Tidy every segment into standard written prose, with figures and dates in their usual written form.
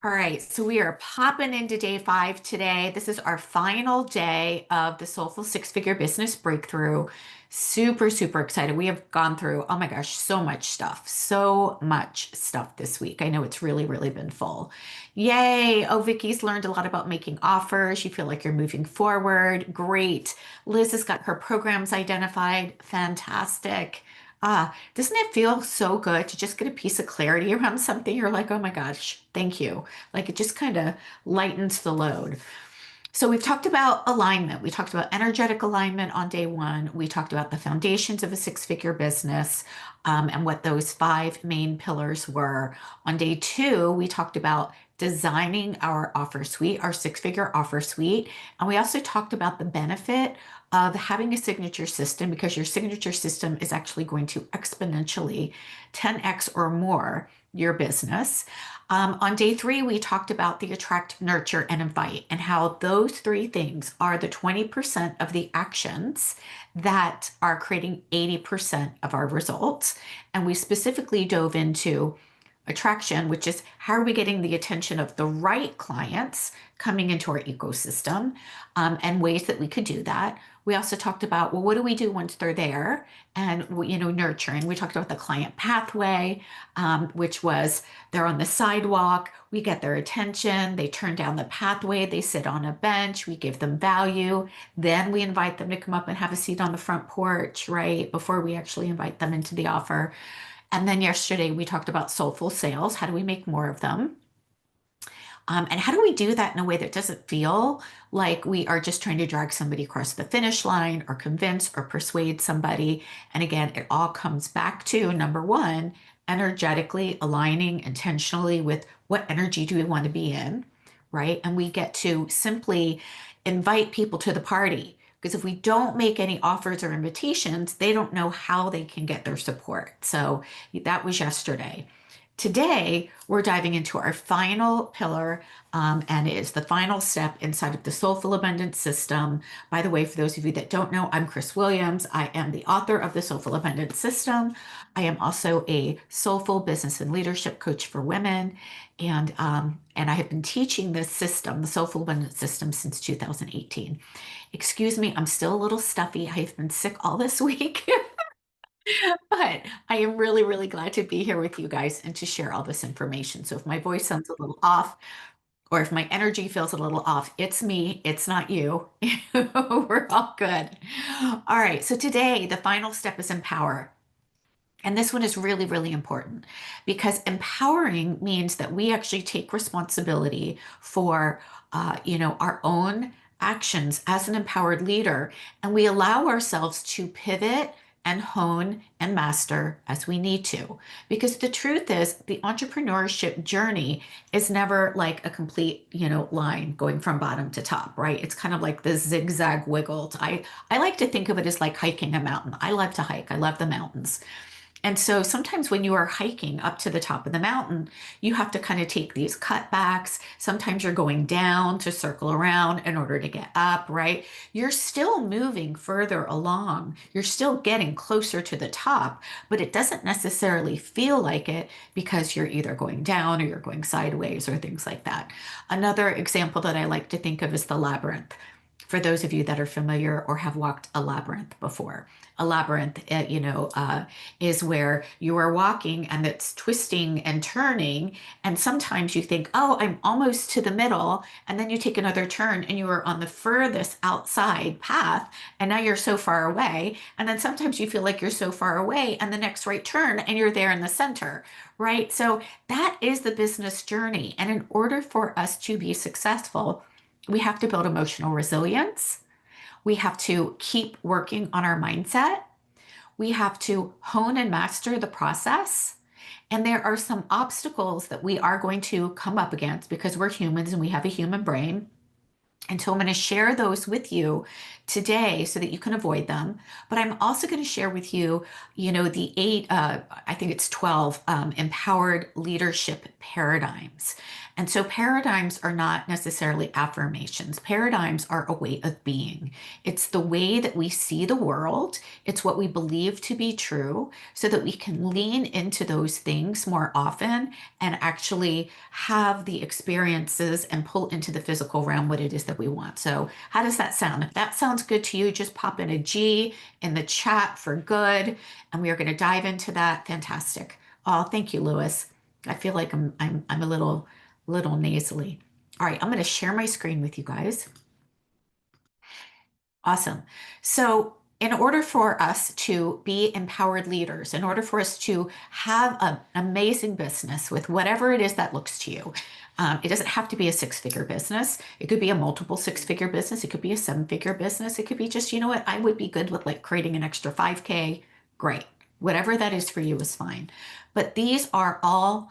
All right, so we are popping into day 5 today. This is our final day of the Soulful Six-Figure Business Breakthrough. Super, super excited. We have gone through, oh my gosh, so much stuff this week. I know it's really, really been full. Yay. Oh, Vicky's learned a lot about making offers. You feel like you're moving forward. Great. Liz has got her programs identified. Fantastic. Doesn't it feel so good to just get a piece of clarity around something? You're like, oh my gosh, thank you. Like it just kind of lightens the load. So we've talked about alignment. We talked about energetic alignment on day 1. We talked about the foundations of a six-figure business, and what those 5 main pillars were. On day 2, we talked about designing our offer suite, our six-figure offer suite. And we also talked about the benefit of having a signature system because your signature system is actually going to exponentially 10x or more your business. On day 3, we talked about the attract, nurture, and invite, and how those 3 things are the 20% of the actions that are creating 80% of our results. And we specifically dove into attraction, which is how are we getting the attention of the right clients coming into our ecosystem, and ways that we could do that. We also talked about, well, what do we do once they're there? And, nurturing. We talked about the client pathway, which was they're on the sidewalk, we get their attention, they turn down the pathway, they sit on a bench, we give them value, then we invite them to come up and have a seat on the front porch, right? Before we actually invite them into the offer. And then yesterday we talked about soulful sales. How do we make more of them? And how do we do that in a way that doesn't feel like we are just trying to drag somebody across the finish line or convince or persuade somebody? And again, it all comes back to number 1, energetically aligning intentionally with what energy do we want to be in, right? And we get to simply invite people to the party. Because if we don't make any offers or invitations, they don't know how they can get their support. So that was yesterday. Today, we're diving into our final pillar, and it is the final step inside of the Soulful Abundance System. By the way, for those of you that don't know, I'm Chris Williams. I am the author of the Soulful Abundance System. I am also a soulful business and leadership coach for women, and I have been teaching this system, the Soulful Abundance System, since 2018. Excuse me, I'm still a little stuffy. I've been sick all this week. But I am really, really glad to be here with you guys and to share all this information. So if my voice sounds a little off, or if my energy feels a little off, it's me, it's not you. We're all good. All right, so today the final step is empower. And this one is really, really important because empowering means that we actually take responsibility for, our own actions as an empowered leader, and we allow ourselves to pivot and hone and master as we need to. Because the truth is, the entrepreneurship journey is never like a complete, line going from bottom to top, right? It's kind of like the zigzag wiggled. I like to think of it as like hiking a mountain. I love to hike. I love the mountains. And so sometimes when you are hiking up to the top of the mountain, you have to kind of take these cutbacks. Sometimes you're going down to circle around in order to get up, right? You're still moving further along. You're still getting closer to the top, but it doesn't necessarily feel like it because you're either going down or you're going sideways or things like that. Another example that I like to think of is the labyrinth. For those of you that are familiar or have walked a labyrinth before. A labyrinth, is where you are walking and it's twisting and turning. And sometimes you think, oh, I'm almost to the middle. And then you take another turn and you are on the furthest outside path. And now you're so far away. And then sometimes you feel like you're so far away and the next right turn and you're there in the center, right? So that is the business journey. And in order for us to be successful, we have to build emotional resilience. We have to keep working on our mindset. We have to hone and master the process. And there are some obstacles that we are going to come up against because we're humans and we have a human brain. And so I'm going to share those with you today so that you can avoid them. But I'm also going to share with you, the eight, I think it's 12 empowered leadership paradigms. And so paradigms are not necessarily affirmations. Paradigms are a way of being. It's the way that we see the world. It's what we believe to be true so that we can lean into those things more often and actually have the experiences and pull into the physical realm what it is that we want. So, how does that sound? If that sounds good to you, just pop in a G in the chat for good, and we are going to dive into that. Fantastic. Oh, thank you, Lewis. I feel like I'm a little nasally. All right, I'm going to share my screen with you guys. Awesome. So, in order for us to be empowered leaders, in order for us to have an amazing business with whatever it is that looks to you, it doesn't have to be a six-figure business. It could be a multiple six-figure business. It could be a seven-figure business. It could be just, you know what, I would be good with like creating an extra 5K. Great. Whatever that is for you is fine. But these are all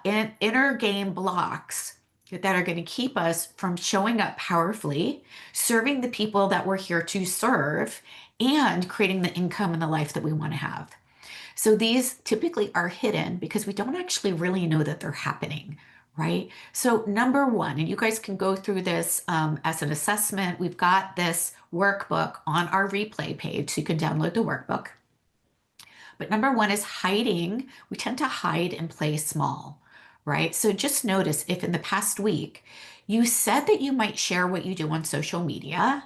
inner game blocks that are going to keep us from showing up powerfully, serving the people that we're here to serve, and creating the income and the life that we want to have. So these typically are hidden because we don't actually really know that they're happening, right? So number one, and you guys can go through this as an assessment. We've got this workbook on our replay page, so you can download the workbook. But number one is hiding. We tend to hide and play small, right? So just notice if in the past week you said that you might share what you do on social media,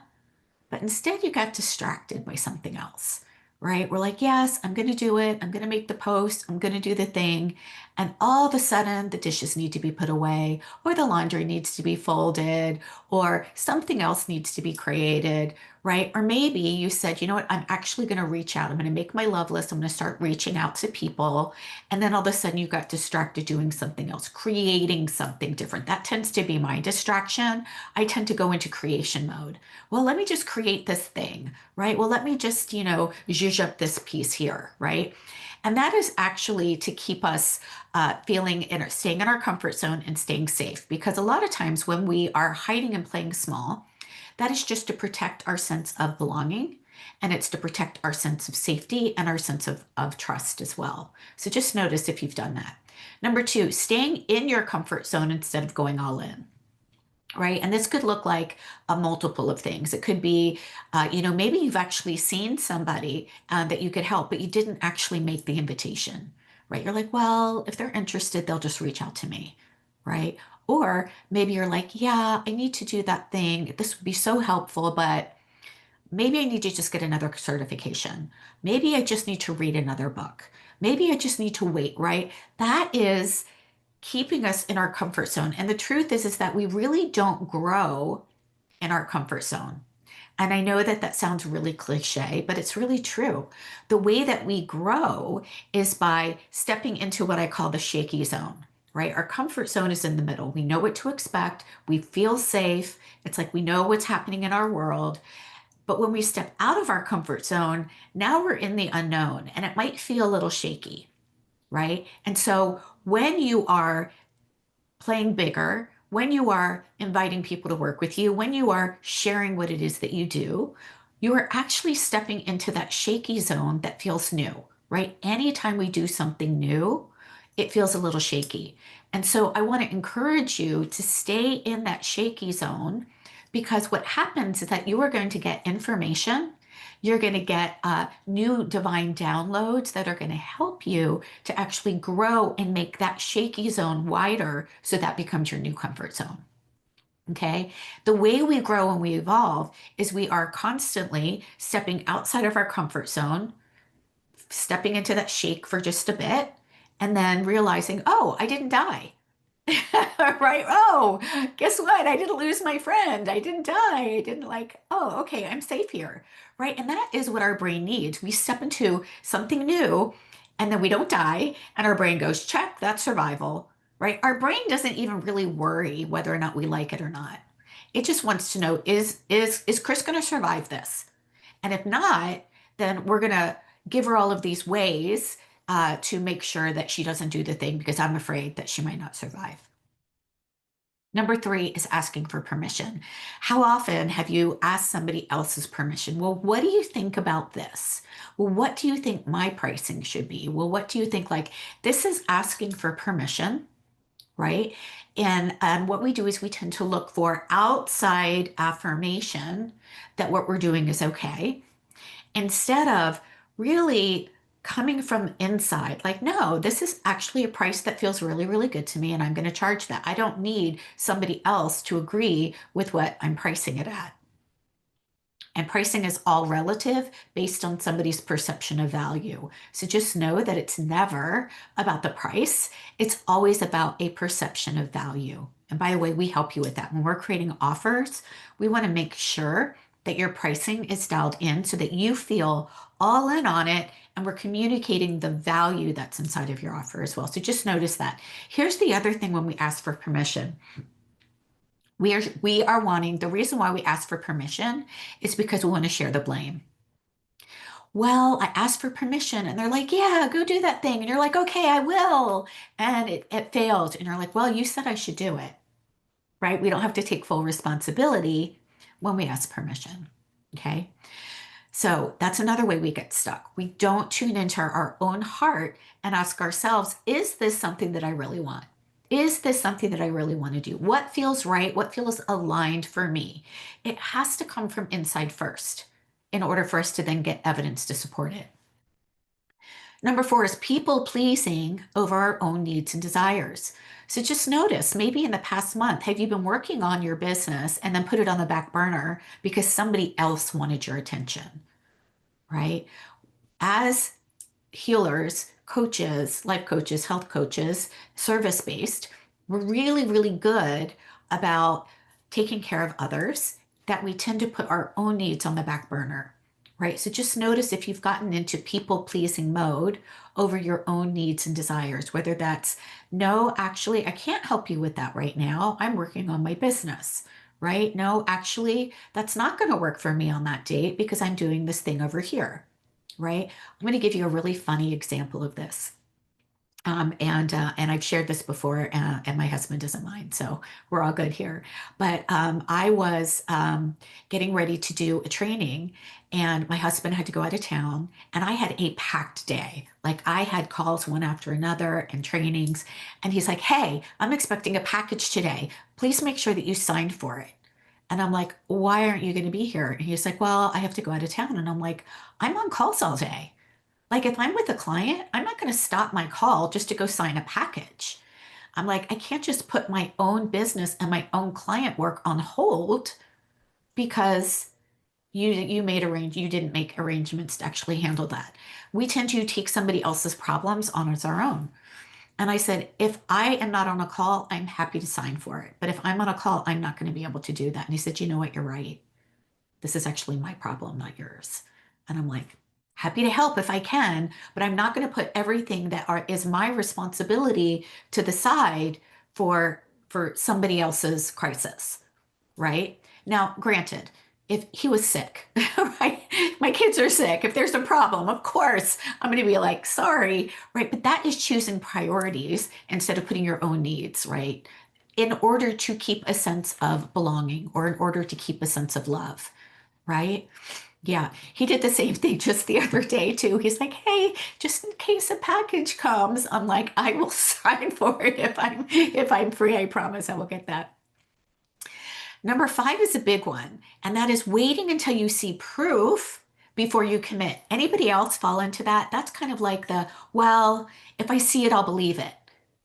but instead you got distracted by something else, right? We're like, yes, I'm going to do it. I'm going to make the post. I'm going to do the thing. And all of a sudden, the dishes need to be put away, or the laundry needs to be folded, or something else needs to be created, right? Or maybe you said, you know what, I'm actually going to reach out. I'm going to make my love list. I'm going to start reaching out to people. And then all of a sudden, you got distracted doing something else, creating something different. That tends to be my distraction. I tend to go into creation mode. Well, let me just create this thing, right? Well, let me just, zhuzh up this piece here, right? And that is actually to keep us staying in our comfort zone and staying safe. Because a lot of times when we are hiding and playing small, that is just to protect our sense of belonging. And it's to protect our sense of safety and our sense of trust as well. So just notice if you've done that. Number two, staying in your comfort zone instead of going all in. Right. And this could look like a multiple of things. It could be, maybe you've actually seen somebody that you could help, but you didn't actually make the invitation. Right. You're like, well, if they're interested, they'll just reach out to me. Right. Or maybe you're like, yeah, I need to do that thing. This would be so helpful, but maybe I need to just get another certification. Maybe I just need to read another book. Maybe I just need to wait. Right. That is keeping us in our comfort zone. And the truth is that we really don't grow in our comfort zone. And I know that that sounds really cliche, but it's really true. The way that we grow is by stepping into what I call the shaky zone, right? Our comfort zone is in the middle. We know what to expect. We feel safe. It's like we know what's happening in our world. But when we step out of our comfort zone, now we're in the unknown and it might feel a little shaky, right? And so when you are playing bigger, when you are inviting people to work with you, when you are sharing what it is that you are actually stepping into that shaky zone that feels new, right? Anytime we do something new, it feels a little shaky. And so I want to encourage you to stay in that shaky zone because what happens is that you are going to get information. You're going to get new divine downloads that are going to help you to actually grow and make that shaky zone wider so that becomes your new comfort zone. Okay. The way we grow and we evolve is we are constantly stepping outside of our comfort zone, stepping into that shake for just a bit, and then realizing, oh, I didn't die. Right? Oh, guess what? I didn't lose my friend. I didn't die. I didn't oh, okay, I'm safe here. Right? And that is what our brain needs. We step into something new and then we don't die. And our brain goes, check, that's survival. Right? Our brain doesn't even really worry whether or not we like it or not. It just wants to know, is Chris going to survive this? And if not, then we're going to give her all of these ways to make sure that she doesn't do the thing because I'm afraid that she might not survive. Number three is asking for permission. How often have you asked somebody else's permission? Well, what do you think about this? Well, what do you think my pricing should be? Well, what do you think? Like, this is asking for permission, right? And what we do is we tend to look for outside affirmation that what we're doing is okay, instead of really coming from inside, like, no, this is actually a price that feels really, really good to me, and I'm going to charge that. I don't need somebody else to agree with what I'm pricing it at. And pricing is all relative based on somebody's perception of value. So just know that it's never about the price. It's always about a perception of value. And by the way, we help you with that. When we're creating offers, we want to make sure that your pricing is dialed in so that you feel all in on it, and we're communicating the value that's inside of your offer as well. So just notice that. Here's the other thing when we ask for permission. We are wanting, the reason why we ask for permission is because we want to share the blame. Well, I asked for permission and they're like, yeah, go do that thing. And you're like, okay, I will. And it failed. And you're like, well, you said I should do it, right? We don't have to take full responsibility when we ask permission. Okay. So that's another way we get stuck. We don't tune into our own heart and ask ourselves, is this something that I really want? Is this something that I really want to do? What feels right? What feels aligned for me? It has to come from inside first in order for us to then get evidence to support it. Number four is people pleasing over our own needs and desires. So just notice, maybe in the past month, have you been working on your business and then put it on the back burner because somebody else wanted your attention, right? As healers, coaches, life coaches, health coaches, service based, we're really, really good about taking care of others, that we tend to put our own needs on the back burner, right? So just notice if you've gotten into people pleasing mode over your own needs and desires, whether that's, no, actually, I can't help you with that right now. I'm working on my business, right? No, actually, that's not going to work for me on that date because I'm doing this thing over here, right? I'm going to give you a really funny example of this. And I've shared this before, and my husband doesn't mind, so we're all good here. But I was getting ready to do a training, and my husband had to go out of town, and I had a packed day. Like, I had calls one after another and trainings, and he's like, "Hey, I'm expecting a package today. Please make sure that you signed for it." And I'm like, "Why aren't you going to be here?" And he's like, "Well, I have to go out of town." And I'm like, "I'm on calls all day. Like, if I'm with a client, I'm not going to stop my call just to go sign a package." I'm like, I can't just put my own business and my own client work on hold because you didn't make arrangements to actually handle that. We tend to take somebody else's problems on as our own. And I said, if I am not on a call, I'm happy to sign for it. But if I'm on a call, I'm not going to be able to do that. And he said, you know what? You're right. This is actually my problem, not yours. And I'm like, happy to help if I can, but I'm not going to put everything is my responsibility to the side for somebody else's crisis, right? Now, granted, if he was sick, right? My kids are sick. If there's a problem, of course, I'm going to be like, sorry, right? But that is choosing priorities instead of putting your own needs, right? In order to keep a sense of belonging or in order to keep a sense of love, right? Yeah, he did the same thing just the other day too. He's like, "Hey, just in case a package comes," I'm like, "I will sign for it if I'm free. I promise I will get that." Number five is a big one, and that is waiting until you see proof before you commit. Anybody else fall into that? That's kind of like the, well, if I see it, I'll believe it,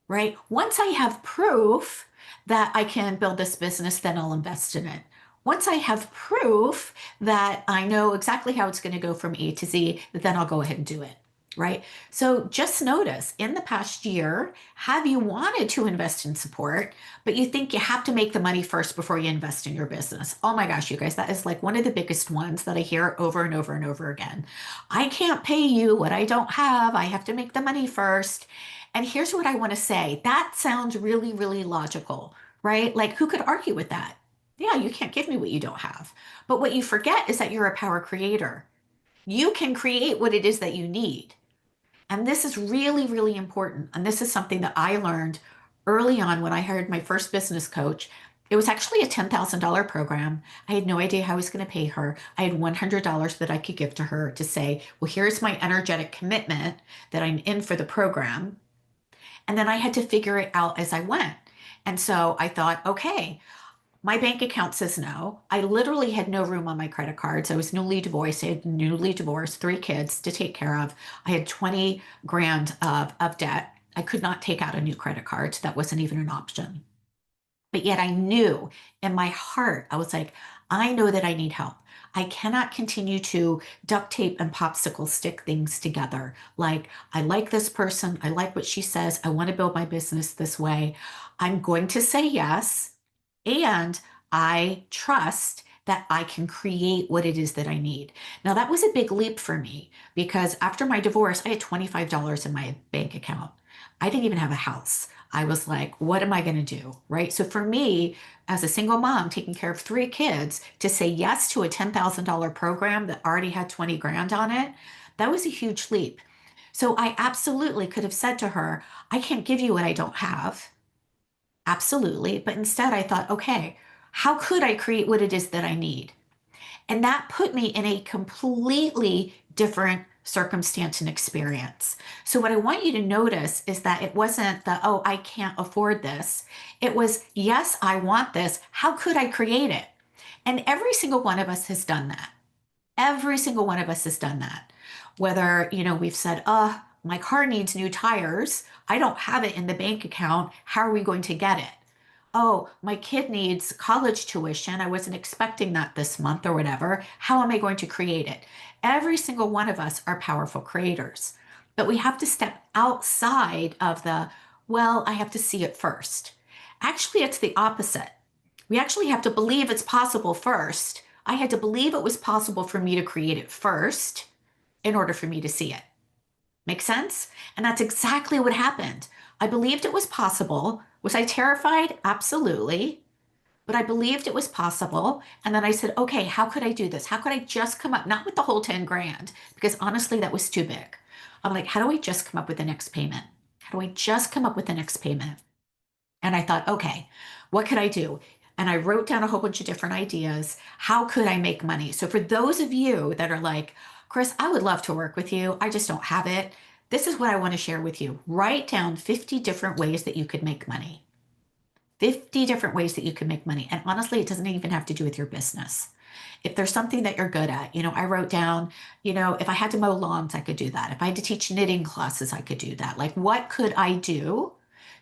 right? Once I have proof that I can build this business, then I'll invest in it. Once I have proof that I know exactly how it's going to go from A to Z, then I'll go ahead and do it, right? So just notice in the past year, have you wanted to invest in support, but you think you have to make the money first before you invest in your business? Oh my gosh, you guys, that is like one of the biggest ones that I hear over and over and over again. I can't pay you what I don't have. I have to make the money first. And here's what I want to say. That sounds really, really logical, right? Like, who could argue with that? Yeah, you can't give me what you don't have. But what you forget is that you're a power creator. You can create what it is that you need. And this is really, really important. And this is something that I learned early on when I hired my first business coach, it was actually a $10,000 program. I had no idea how I was going to pay her. I had $100 that I could give to her to say, well, here's my energetic commitment that I'm in for the program. And then I had to figure it out as I went. And so I thought, okay, my bank account says no. I literally had no room on my credit cards. I was newly divorced. I had newly divorced, three kids to take care of. I had 20 grand of debt. I could not take out a new credit card. That wasn't even an option. But yet I knew in my heart, I was like, I know that I need help. I cannot continue to duct tape and popsicle stick things together. Like, I like this person. I like what she says. I want to build my business this way. I'm going to say yes. And I trust that I can create what it is that I need. Now, that was a big leap for me because after my divorce, I had $25 in my bank account. I didn't even have a house. I was like, what am I going to do? Right. So for me, as a single mom taking care of three kids, to say yes to a $10,000 program that already had 20 grand on it, that was a huge leap. So I absolutely could have said to her, I can't give you what I don't have. Absolutely. But instead, I thought, okay, how could I create what it is that I need? And that put me in a completely different circumstance and experience. So, what I want you to notice is that it wasn't the, oh, I can't afford this. It was, yes, I want this. How could I create it? And every single one of us has done that. Every single one of us has done that. Whether, we've said, my car needs new tires. I don't have it in the bank account. How are we going to get it? Oh, my kid needs college tuition. I wasn't expecting that this month or whatever. How am I going to create it? Every single one of us are powerful creators, but we have to step outside of the, well, I have to see it first. Actually, it's the opposite. We actually have to believe it's possible first. I had to believe it was possible for me to create it first in order for me to see it. Make sense? And that's exactly what happened. I believed it was possible. Was I terrified? Absolutely. But I believed it was possible. And then I said, okay, how could I do this? How could I just come up, not with the whole 10 grand, because honestly, that was too big. I'm like, how do I just come up with the next payment? How do I just come up with the next payment? And I thought, okay, what could I do? And I wrote down a whole bunch of different ideas. How could I make money? So for those of you that are like, Chris, I would love to work with you. I just don't have it. This is what I want to share with you. Write down 50 different ways that you could make money. 50 different ways that you can make money. And honestly, it doesn't even have to do with your business. If there's something that you're good at, I wrote down, if I had to mow lawns, I could do that. If I had to teach knitting classes, I could do that. Like, what could I do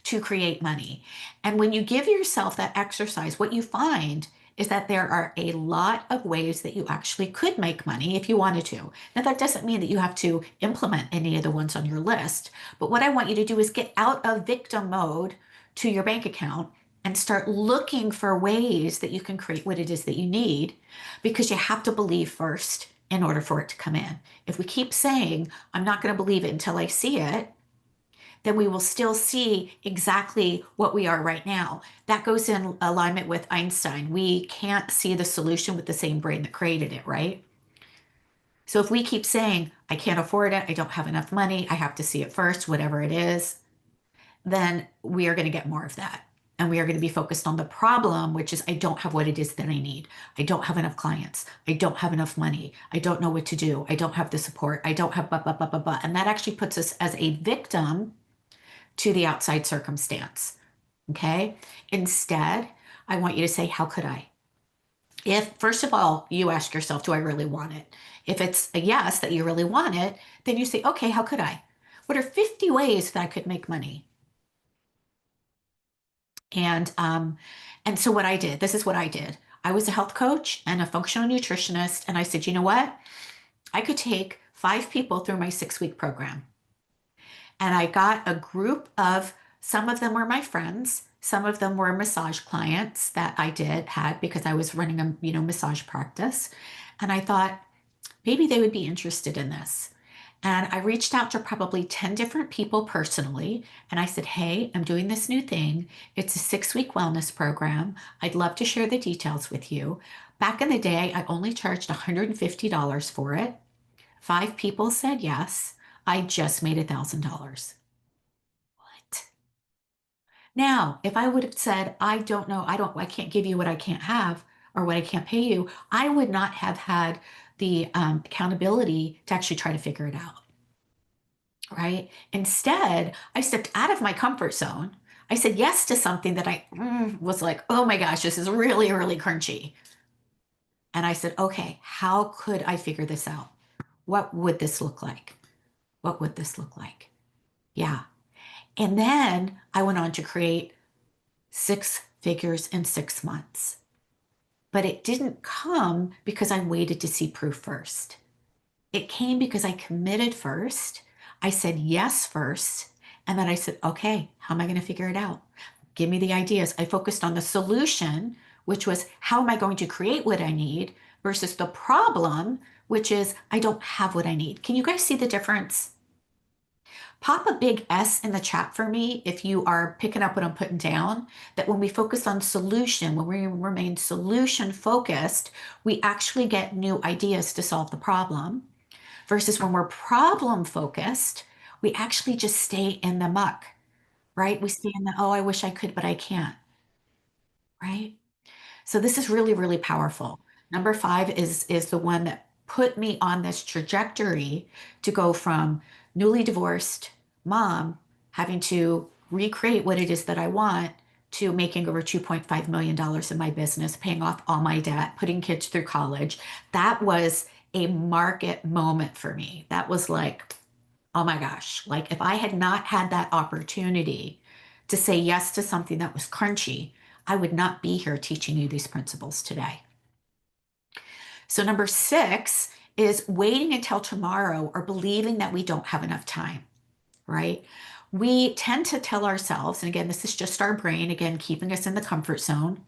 to create money? And when you give yourself that exercise, what you find is that there are a lot of ways that you actually could make money if you wanted to. Now, that doesn't mean that you have to implement any of the ones on your list, but what I want you to do is get out of victim mode to your bank account and start looking for ways that you can create what it is that you need, because you have to believe first in order for it to come in. If we keep saying, I'm not going to believe it until I see it, then we will still see exactly what we are right now. That goes in alignment with Einstein. We can't see the solution with the same brain that created it, right? So if we keep saying, I can't afford it, I don't have enough money, I have to see it first, whatever it is, then we are going to get more of that. And we are going to be focused on the problem, which is I don't have what it is that I need. I don't have enough clients. I don't have enough money. I don't know what to do. I don't have the support. I don't have blah, blah, blah, blah, blah. And that actually puts us as a victim to the outside circumstance. Okay. Instead, I want you to say, how could I? If, first of all, you ask yourself, do I really want it? If it's a yes, that you really want it, then you say, okay, how could I? What are 50 ways that I could make money? And so what I did, this is what I did. I was a health coach and a functional nutritionist. And I said, you know what? I could take 5 people through my 6-week program. And I got a group of, some of them were my friends, some of them were massage clients that had because I was running a, massage practice. And I thought maybe they would be interested in this. And I reached out to probably 10 different people personally. And I said, hey, I'm doing this new thing. It's a 6-week wellness program. I'd love to share the details with you. Back in the day, I only charged $150 for it. 5 people said yes. I just made $1,000. What? Now, if I would have said, I don't know, I can't give you what I can't have or what I can't pay you, I would not have had the accountability to actually try to figure it out, right? Instead, I stepped out of my comfort zone. I said yes to something that I was like, oh my gosh, this is really, really crunchy. And I said, okay, how could I figure this out? What would this look like? What would this look like? Yeah. And then I went on to create six figures in 6 months. But it didn't come because I waited to see proof first. It came because I committed first. I said yes first. And then I said, okay, how am I going to figure it out? Give me the ideas. I focused on the solution, which was how am I going to create what I need versus the problem, which is I don't have what I need. Can you guys see the difference? Pop a big S in the chat for me if you are picking up what I'm putting down. That when we focus on solution, when we remain solution focused, we actually get new ideas to solve the problem. Versus when we're problem focused, we actually just stay in the muck, right? We stay in the, oh, I wish I could, but I can't, right? So this is really, really powerful. Number five is the one that put me on this trajectory to go from newly divorced mom having to recreate what it is that I want to making over $2.5 million in my business, paying off all my debt, putting kids through college. That was a market moment for me. That was like, oh my gosh, like if I had not had that opportunity to say yes to something that was crunchy, I would not be here teaching you these principles today. So, number six is waiting until tomorrow or believing that we don't have enough time, right? We tend to tell ourselves, and again, this is just our brain, again, keeping us in the comfort zone.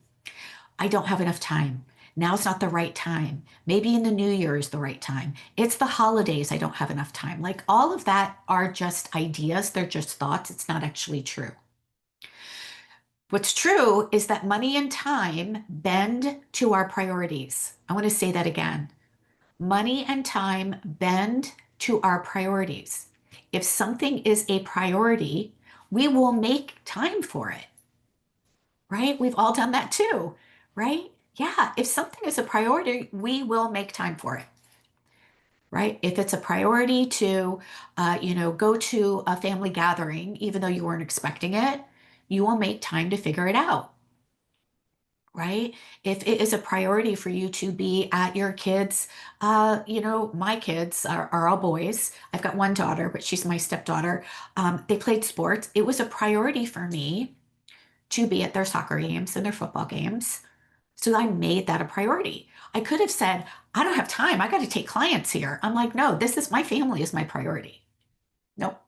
I don't have enough time. Now's not the right time. Maybe in the new year is the right time. It's the holidays. I don't have enough time. Like all of that are just ideas. They're just thoughts. It's not actually true. What's true is that money and time bend to our priorities. I want to say that again. Money and time bend to our priorities. If something is a priority, we will make time for it, right? We've all done that too, right? Yeah, if something is a priority, we will make time for it, right? If it's a priority to, go to a family gathering, even though you weren't expecting it, you will make time to figure it out, right? If it is a priority for you to be at your kids, my kids are all boys. I've got one daughter, but she's my stepdaughter. They played sports. It was a priority for me to be at their soccer games and their football games. So I made that a priority. I could have said, I don't have time. I got to take clients here. I'm like, no, this is my family is my priority. Nope.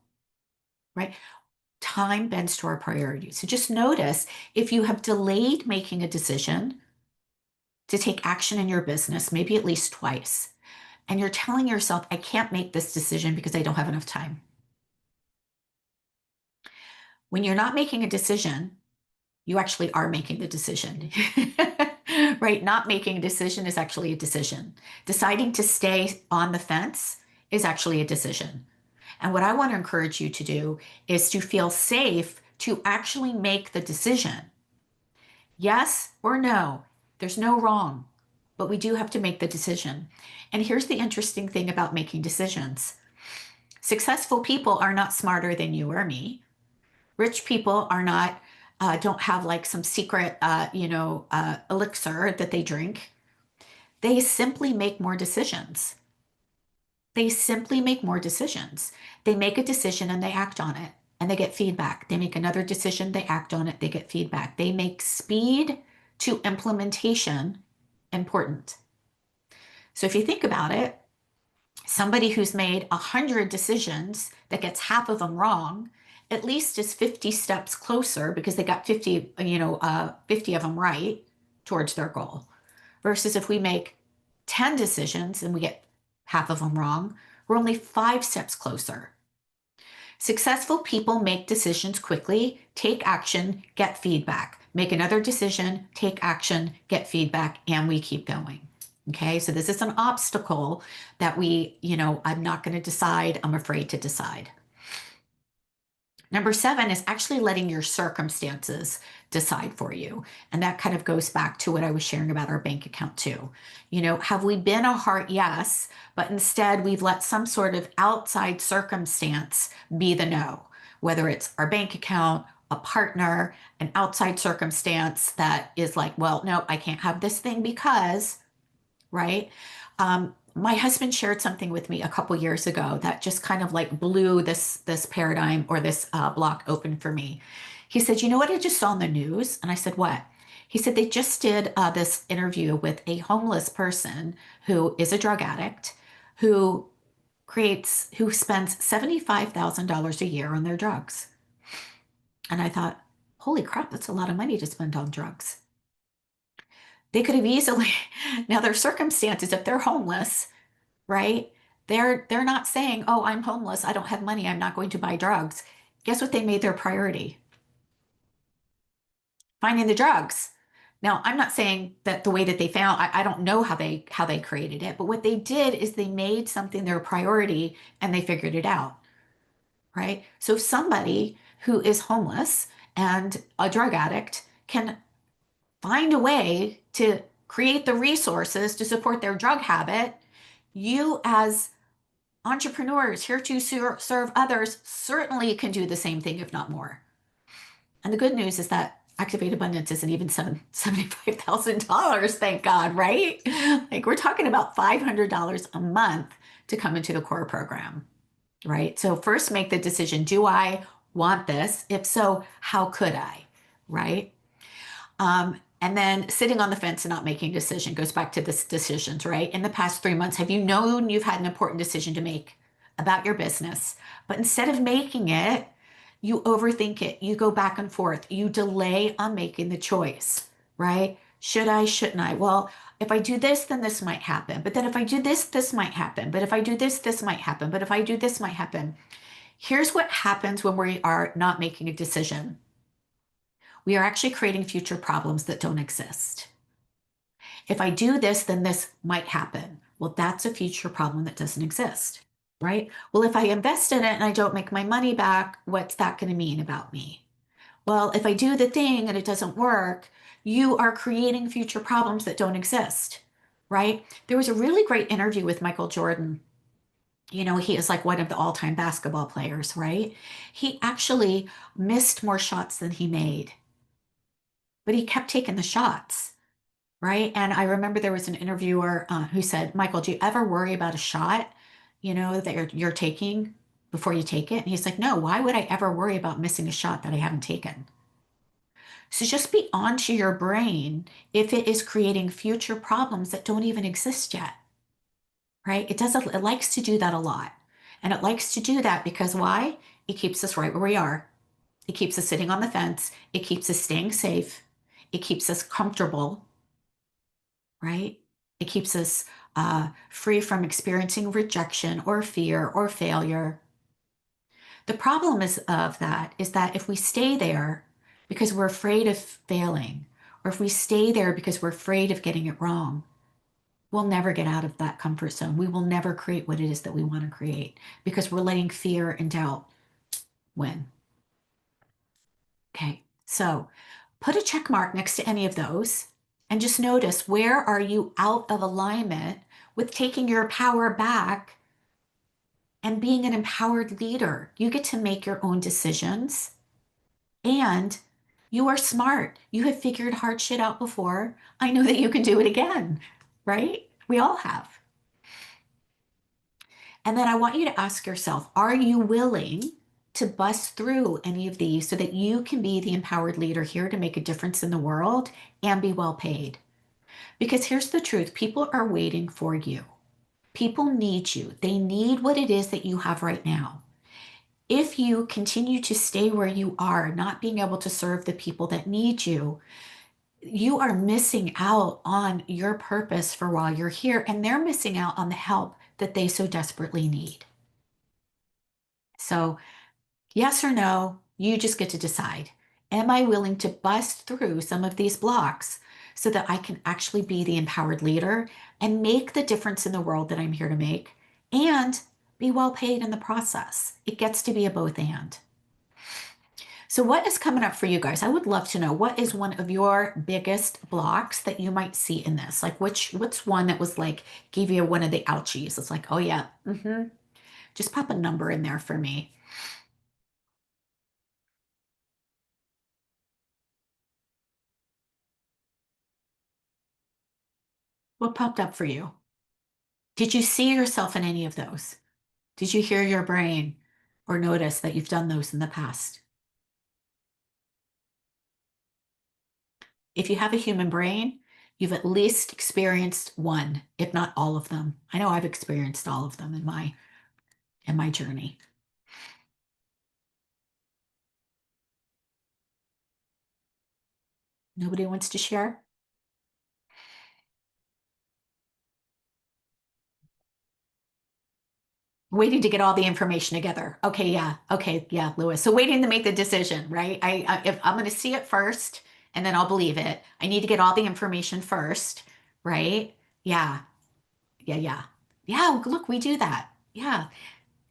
Right. Time bends to our priorities. So just notice if you have delayed making a decision to take action in your business, maybe at least twice, and you're telling yourself, I can't make this decision because I don't have enough time. When you're not making a decision, you actually are making the decision. Right? Not making a decision is actually a decision. Deciding to stay on the fence is actually a decision. And what I want to encourage you to do is to feel safe to actually make the decision. Yes or no, there's no wrong, but we do have to make the decision. And here's the interesting thing about making decisions. Successful people are not smarter than you or me. Rich people are not don't have like some secret elixir that they drink. They simply make more decisions. They simply make more decisions. They make a decision and they act on it and they get feedback. They make another decision, they act on it, they get feedback. They make speed to implementation important. So if you think about it, somebody who's made 100 decisions that gets half of them wrong at least is 50 steps closer because they got 50 of them right towards their goal. Versus if we make 10 decisions and we get half of them wrong, we're only 5 steps closer. Successful people make decisions quickly, take action, get feedback. Make another decision, take action, get feedback, and we keep going. Okay, so this is an obstacle that I'm not going to decide, I'm afraid to decide. Number seven is actually letting your circumstances decide for you. And that kind of goes back to what I was sharing about our bank account too. Have we been a heart? Yes, but instead we've let some sort of outside circumstance be the no, whether it's our bank account, a partner, an outside circumstance that is like, well, no, I can't have this thing because, right? My husband shared something with me a couple years ago that just kind of like blew this paradigm or this block open for me. He said, "You know what I just saw in the news?" And I said, "What?" He said they just did this interview with a homeless person who is a drug addict who who spends $75,000 a year on their drugs. And I thought, holy crap, that's a lot of money to spend on drugs. They could have easily, now their circumstances, if they're homeless, right? They're not saying, "Oh, I'm homeless. I don't have money. I'm not going to buy drugs." Guess what they made their priority? Finding the drugs. Now, I'm not saying that the way that they found, I don't know how they created it, but what they did is they made something their priority and they figured it out, right? So somebody who is homeless and a drug addict can find a way to create the resources to support their drug habit. You as entrepreneurs here to serve others certainly can do the same thing, if not more. And the good news is that Activate Abundance isn't even $75,000, thank God, right? Like we're talking about $500 a month to come into the core program, right? So first make the decision, do I want this? If so, how could I, right? And then sitting on the fence and not making a decision goes back to this decisions, right? In the past 3 months, have you known you've had an important decision to make about your business? But instead of making it, you overthink it. You go back and forth. You delay on making the choice, right? Should I, shouldn't I? Well, if I do this, then this might happen. But then if I do this, this might happen. But if I do this, this might happen. But if I do this, might happen. Here's what happens when we are not making a decision. We are actually creating future problems that don't exist. If I do this, then this might happen. Well, that's a future problem that doesn't exist, right? Well, if I invest in it and I don't make my money back, what's that going to mean about me? Well, if I do the thing and it doesn't work, you are creating future problems that don't exist, right? There was a really great interview with Michael Jordan. He is like one of the all-time basketball players, right? He actually missed more shots than he made, but he kept taking the shots. Right. And I remember there was an interviewer who said, "Michael, do you ever worry about a shot, that you're taking before you take it?" And he's like, "No, why would I ever worry about missing a shot that I haven't taken?" So just be onto your brain if it is creating future problems that don't even exist yet. Right. It likes to do that a lot. And it likes to do that because why? It keeps us right where we are. It keeps us sitting on the fence. It keeps us staying safe. It keeps us comfortable, right? It keeps us free from experiencing rejection or fear or failure. The problem is that if we stay there because we're afraid of failing, or if we stay there because we're afraid of getting it wrong, we'll never get out of that comfort zone. We will never create what it is that we want to create because we're letting fear and doubt win. Okay, so put a check mark next to any of those and just notice, where are you out of alignment with taking your power back and being an empowered leader? You get to make your own decisions and you are smart. You have figured hard shit out before. I know that you can do it again, right? We all have. And then I want you to ask yourself, are you willing to bust through any of these so that you can be the empowered leader here to make a difference in the world and be well paid? Because here's the truth, people are waiting for you. People need you. They need what it is that you have right now. If you continue to stay where you are, not being able to serve the people that need you, you are missing out on your purpose for while you're here, and they're missing out on the help that they so desperately need. So, yes or no, you just get to decide. Am I willing to bust through some of these blocks so that I can actually be the empowered leader and make the difference in the world that I'm here to make and be well paid in the process? It gets to be a both and. So what is coming up for you guys? I would love to know what is one of your biggest blocks that you might see in this? Like what's one that was like gave you one of the ouchies? It's like, oh yeah, just pop a number in there for me. What popped up for you? Did you see yourself in any of those? Did you hear your brain or notice that you've done those in the past? If you have a human brain, you've at least experienced one, if not all of them. I know I've experienced all of them in my journey. Nobody wants to share? Waiting to get all the information together. Okay, yeah. Okay, yeah, Lewis. So waiting to make the decision, right? If I'm going to see it first and then I'll believe it. I need to get all the information first, right? Yeah. Yeah, yeah. Yeah, look, we do that. Yeah.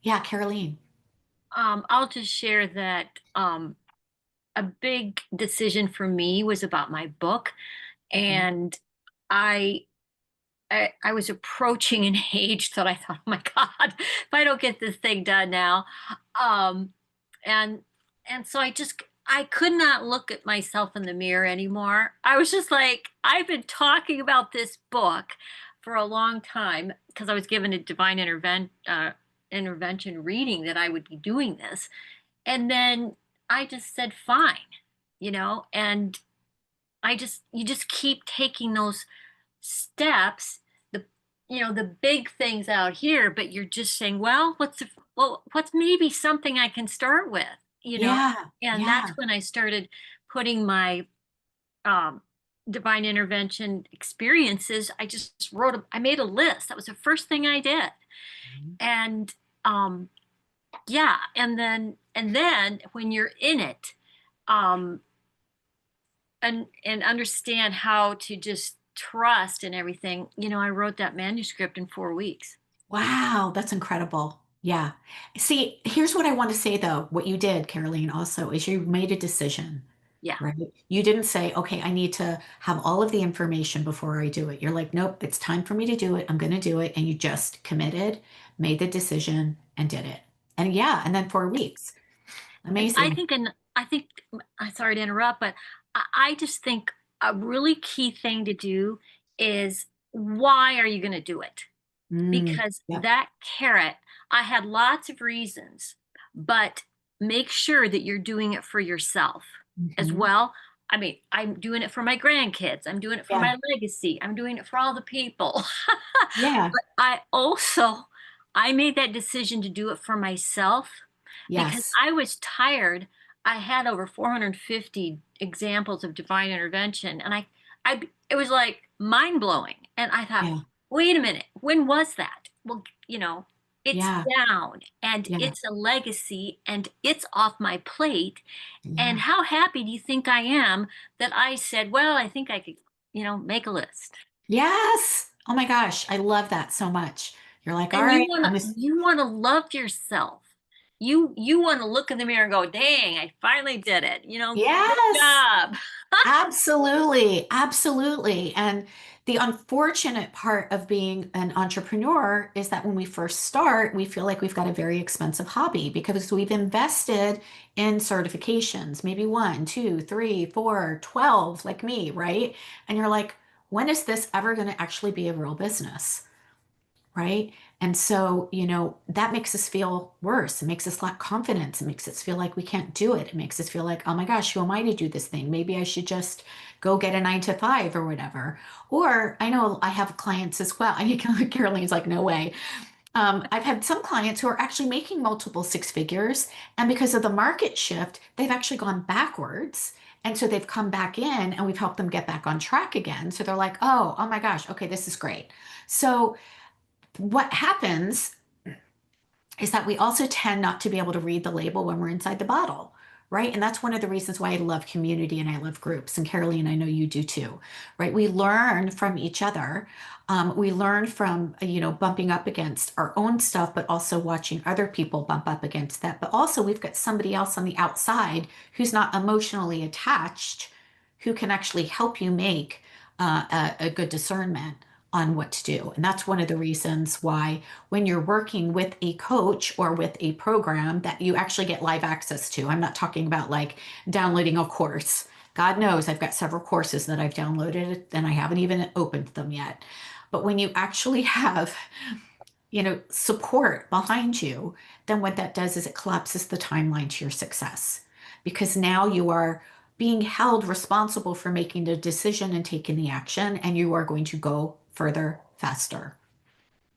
Yeah, Caroline. I'll just share that a big decision for me was about my book, Mhm. and I, I was approaching an age that I thought, oh my God, if I don't get this thing done now, um, and and so I could not look at myself in the mirror anymore. I was just like, I've been talking about this book for a long time because I was given a divine intervention reading that I would be doing this. And then I just said, fine, and you just keep taking those steps, the, the big things out here, but you're just saying, what's maybe something I can start with, you know? Yeah, And that's yeah. when I started putting my, um, divine intervention experiences. I made a list. That was the first thing I did. Mhm. And, um, yeah, and then when you're in it, um, and understand how to just trust and everything, I wrote that manuscript in 4 weeks. Wow, that's incredible. Yeah. See, here's what I want to say though. What you did, Caroline, also is you made a decision, Yeah. right? You didn't say, okay, I need to have all of the information before I do it. You're like, nope, it's time for me to do it. I'm going to do it. And you just committed, made the decision, and did it. And yeah, and then 4 weeks. And I Amazing. think and I think I'm sorry to interrupt, but I just think a really key thing to do is, why are you going to do it? Because Yep. that carrot, I had lots of reasons, but make sure that you're doing it for yourself as Hmm. well. I mean, I'm doing it for my grandkids, I'm doing it for Yeah. my legacy, I'm doing it for all the people. Yeah. But I made that decision to do it for myself because Yes. I was tired. I had over 450 examples of divine intervention, and it was like mind blowing. And I thought, Yeah. wait a minute, when was that? Well, it's Yeah. down and Yeah. it's a legacy and it's off my plate. And Yeah. how happy do you think I am that I said, well, I think I could, make a list. Yes. Oh my gosh. I love that so much. You're like, all And right, I'm just, you want to love yourself. You want to look in the mirror and go, dang, I finally did it. Good yes. job. Absolutely, absolutely. And the unfortunate part of being an entrepreneur is that when we first start, we feel like we've got a very expensive hobby because we've invested in certifications, maybe one, two, three, four, 12, like me, right? And you're like, when is this ever going to actually be a real business? Right? And so, that makes us feel worse. It makes us lack confidence. It makes us feel like we can't do it. It makes us feel like, oh my gosh, who am I to do this thing? Maybe I should just go get a 9 to 5 or whatever. Or I know I have clients as well. I mean, Caroline's like, no way. I've had some clients who are actually making multiple 6 figures, and because of the market shift, they've actually gone backwards. And so they've come back in and we've helped them get back on track again. So they're like, oh my gosh, okay, this is great. So what happens is that we also tend not to be able to read the label when we're inside the bottle, right? And that's one of the reasons why I love community and I love groups. And Caroline, I know you do too, right? We learn from each other. We learn from, bumping up against our own stuff, but also watching other people bump up against that. But also, we've got somebody else on the outside who's not emotionally attached, who can actually help you make a good discernment on what to do. And that's one of the reasons why when you're working with a coach or with a program that you actually get live access to. I'm not talking about like downloading a course. God knows I've got several courses that I've downloaded and I haven't even opened them yet. But when you actually have, support behind you, then what that does is it collapses the timeline to your success because now you are being held responsible for making the decision and taking the action, and you are going to go further faster.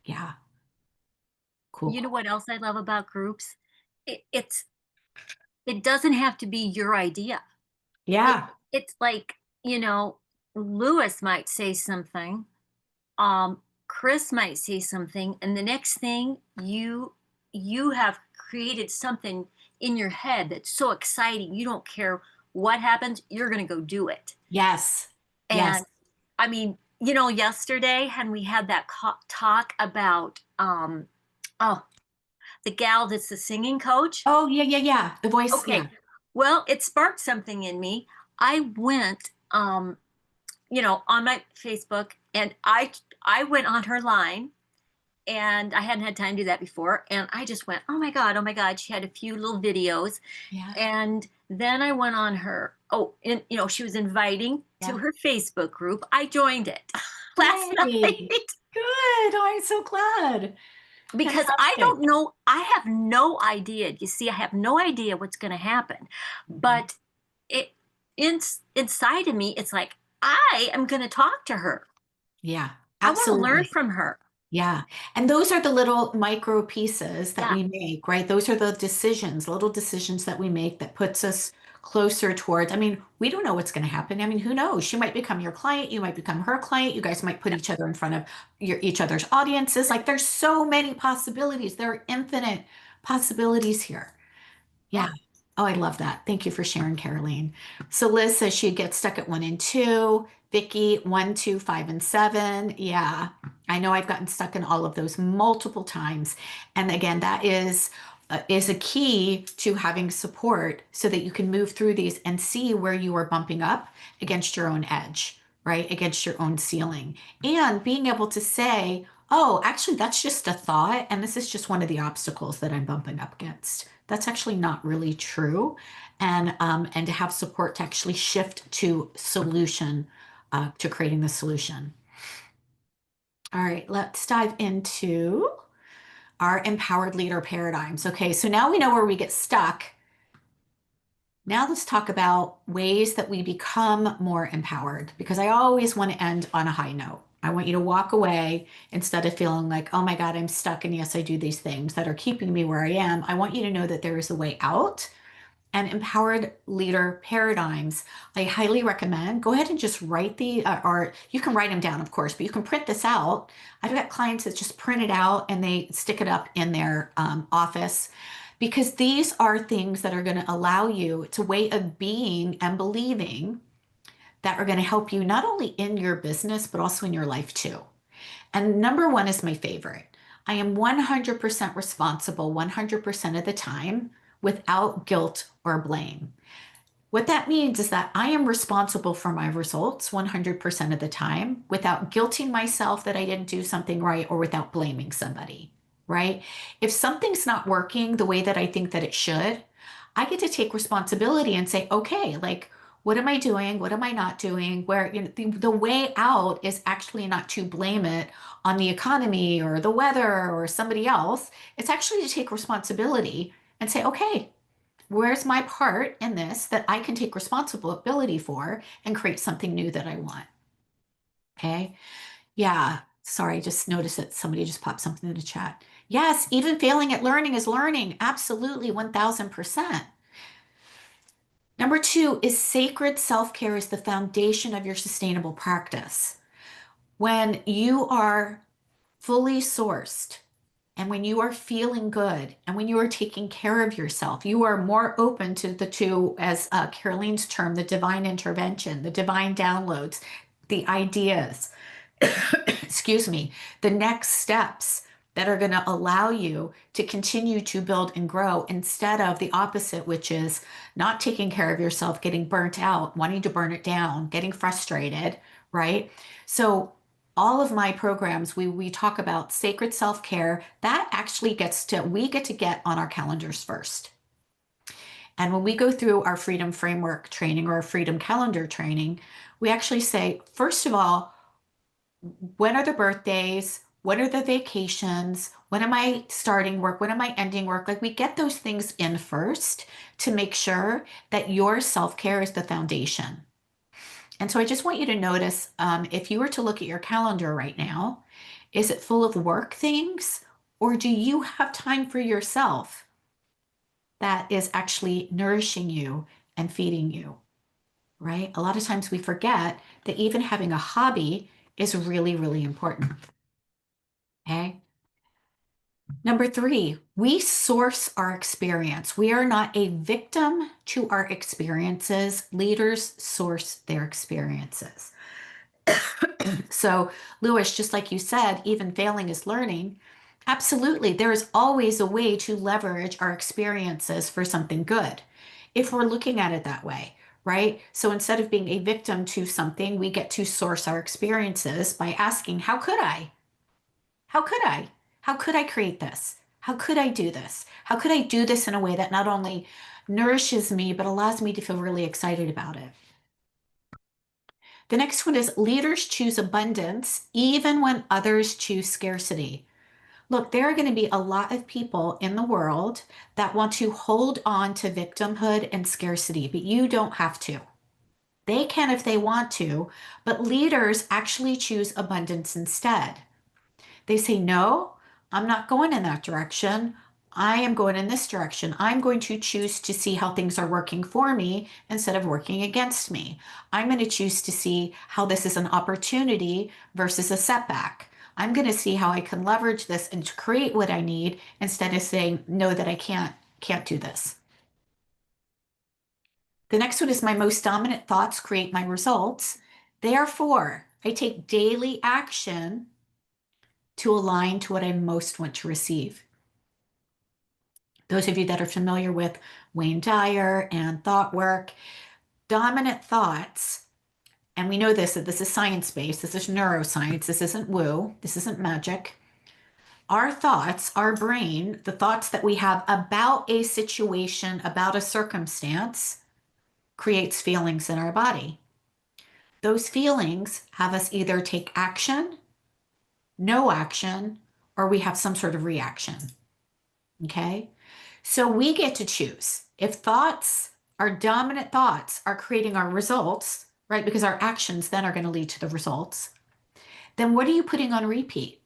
Yeah, cool, You know cool. what else I love about groups? It's it doesn't have to be your idea. It Yeah, it's like, you know, Lewis might say something, Chris might say something, and the next thing you have created something in your head that's so exciting. You don't care what happens, you're gonna go do it. yes, yes. And I mean, yesterday, and we had that talk about oh, the gal that's the singing coach. Oh, yeah, yeah, yeah. The voice, Okay. yeah, Well, it sparked something in me. I went on my Facebook, and I went on her line, and I hadn't had time to do that before, and I just went, "Oh my God, oh my God." She had a few little videos, yeah, and then I went on her, oh, and she was inviting to yeah. her Facebook group. I joined it last Yay. night Good. Oh, I'm so glad. because I Fantastic. don't know, I have no idea. You see, I have no idea what's going to happen. Mhm. But it inside of me, it's like I am going to talk to her. Yeah, I want to learn absolutely. from her. Yeah. And those are the little micro pieces that Yeah. we make, right? Those are the decisions, little decisions that we make that puts us closer towards. I mean, we don't know what's going to happen. I mean, who knows? She might become your client, you might become her client. You guys might put each other in front of each other's audiences. Like there's so many possibilities. There are infinite possibilities here. Yeah. Yeah. Oh, I love that. Thank you for sharing, Caroline. So Liz says she gets stuck at 1 and 2. Vicky, 1, 2, 5, and 7. Yeah. I know I've gotten stuck in all of those multiple times. And again, that is a key to having support so that you can move through these and see where you are bumping up against your own edge, right? Against your own ceiling. And being able to say, oh, actually, that's just a thought, and this is just one of the obstacles that I'm bumping up against. That's actually not really true, and to have support to actually shift to solution, to creating the solution. All right, let's dive into our empowered leader paradigms. Okay, so now we know where we get stuck. Now let's talk about ways that we become more empowered because I always want to end on a high note. I want you to walk away instead of feeling like, oh my God, I'm stuck. And yes, I do these things that are keeping me where I am. I want you to know that there is a way out and empowered leader paradigms. I highly recommend go ahead and just write or you can write them down, of course, but you can print this out. I've got clients that just print it out and they stick it up in their office because these are things that are going to allow you, it's a way of being and believing that are going to help you not only in your business, but also in your life too. And number one is my favorite. I am 100% responsible 100% of the time without guilt or blame. What that means is that I am responsible for my results 100% of the time without guilting myself that I didn't do something right or without blaming somebody, right? If something's not working the way that I think that it should, I get to take responsibility and say, okay, like, what am I doing? What am I not doing? Where the way out is actually not to blame it on the economy or the weather or somebody else. It's actually to take responsibility and say, okay, where's my part in this that I can take responsibility for and create something new that I want? Okay. Yeah. Sorry, I just noticed that somebody just popped something in the chat. Yes, even failing at learning is learning. Absolutely, 1000%. Number two is sacred self care is the foundation of your sustainable practice. When you are fully sourced And when you are feeling good and when you are taking care of yourself, you are more open to the two, as Caroline's term, the divine intervention, the divine downloads, the ideas, excuse me, the next steps that are going to allow you to continue to build and grow instead of the opposite, which is not taking care of yourself, getting burnt out, wanting to burn it down, getting frustrated, right? So all of my programs, we talk about sacred self-care. That actually we get to get on our calendars first. And when we go through our freedom framework training or our freedom calendar training, we actually say, first of all, when are the birthdays? When are the vacations? When am I starting work? When am I ending work? Like we get those things in first to make sure that your self-care is the foundation. And so I just want you to notice, if you were to look at your calendar right now, is it full of work things or do you have time for yourself that is actually nourishing you and feeding you, right? A lot of times we forget that even having a hobby is really, really important. Okay. Number three, we source our experience. We are not a victim to our experiences. Leaders source their experiences. So, Lewis, just like you said, even failing is learning. Absolutely. There is always a way to leverage our experiences for something good if we're looking at it that way, right? So instead of being a victim to something, we get to source our experiences by asking, how could I? How could I? How could I create this? How could I do this? How could I do this in a way that not only nourishes me, but allows me to feel really excited about it? The next one is leaders choose abundance even when others choose scarcity. Look, there are going to be a lot of people in the world that want to hold on to victimhood and scarcity, but you don't have to. They can if they want to, but leaders actually choose abundance instead. They say, no, I'm not going in that direction. I am going in this direction. I'm going to choose to see how things are working for me instead of working against me. I'm going to choose to see how this is an opportunity versus a setback. I'm going to see how I can leverage this and to create what I need instead of saying, no, that I can't do this. The next one is my most dominant thoughts create my results. Therefore, I take daily action to align to what I most want to receive. Those of you that are familiar with Wayne Dyer and thought work, dominant thoughts, and we know this, that this is science-based, this is neuroscience, this isn't woo, this isn't magic. Our thoughts, our brain, the thoughts that we have about a situation, about a circumstance, creates feelings in our body. Those feelings have us either take action, no action, or we have some sort of reaction. Okay? So we get to choose. If thoughts, our dominant thoughts, are creating our results, right? Because our actions then are going to lead to the results. Then what are you putting on repeat